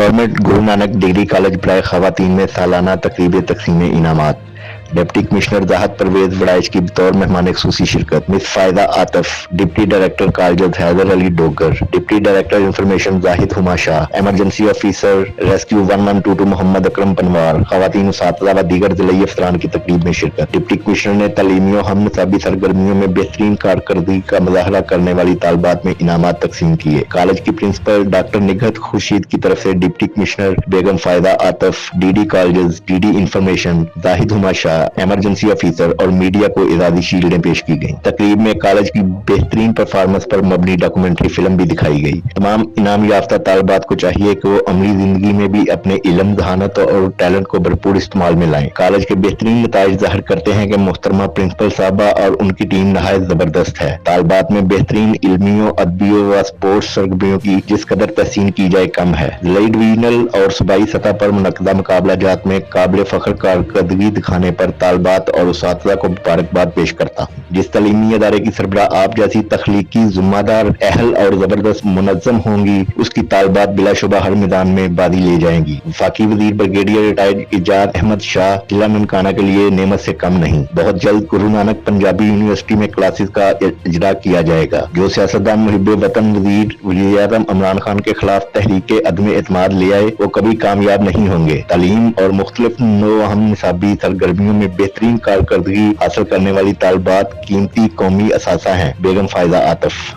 Government Guru Nanak degree college बराए खवातीन में सालाना तकरीब तकसीम इनामात। डिप्टी कमिश्नर ज़ाहद परवेज बड़ाइच की बतौर मेहमान खुसूसी शिरकत। मिस फायदा Atif, deputy director college Haider Ali Dogar, deputy director information Zahid Huma Shah, emergency officer rescue 1122 Muhammad Akram Panwar, खवातीन उसातिज़ा व दीगर ज़िलई अफसरान की तकरीब में शिरकत। डिप्टी कमिश्नर ने तालीमी और हम निसाबी सरगर्मियों में बेहतरीन कारकर्दगी का मुजाहरा करने वाली तालबात में इनामात तकसीम किए। कॉलेज की प्रिंसिपल डॉक्टर निगहत खुर्शीद की तरफ से डिप्टी कमिश्नर बेगम फायदा Atif, DD college, DD information Zahid Huma Shah, emergency officer और मीडिया को इजाज़ी शील्डें पेश की गईं। तकरीब में कॉलेज की बेहतरीन परफॉर्मेंस पर मबनी डॉक्यूमेंट्री फिल्म भी दिखाई गई। तमाम इनाम याफ्ता तालबात को चाहिए कि वो अमली जिंदगी में भी अपने इल्म, जहानत और टैलेंट को भरपूर इस्तेमाल में लाएं। कॉलेज के बेहतरीन नताइज जाहिर करते हैं कि मोहतरमा प्रिंसिपल साहबा और उनकी टीम नहायत जबरदस्त है। तालबात में बेहतरीन इल्मियों, अदबियों व स्पोर्ट्स सरगर्मियों की जिस कदर तहसीन की जाए कम है। जिला डिवीजनल और सूबाई सतह पर मुनक्किदा मुकाबला जात में काबिल फख्र कारकर्दगी दिखाने पर तालबात और उसातिज़ा को मुबारकबाद पेश करता हूँ। जिस तालीमी अदारे की सरबराह आप जैसी तख्लीकी, जिम्मेदार, अहल और जबरदस्त मुनज़्ज़म होंगी, उसकी तालबात बिलाशुबा हर मैदान में बाजी ले जाएंगी। वफाकी वजीर ब्रिगेडियर रिटायर्ड इजाज अहमद शाह जिला ननकाना के लिए नेमत से कम नहीं। बहुत जल्द गुरु नानक पंजाबी यूनिवर्सिटी में क्लासेस का इजरा किया जाएगा। जो सियासतदान मुहिब्बे वतन वज़ीर आज़म इमरान खान के खिलाफ तहरीके अदम एतमाद ले आए, वो कभी कामयाब नहीं होंगे। तालीम और मुख्तलिफ नो अहम निसाबी सरगर्मियों में बेहतरीन कारकर्दगी हासिल करने वाली तालबात कीमती कौमी असासा हैं। बेगम फायदा आतिफ।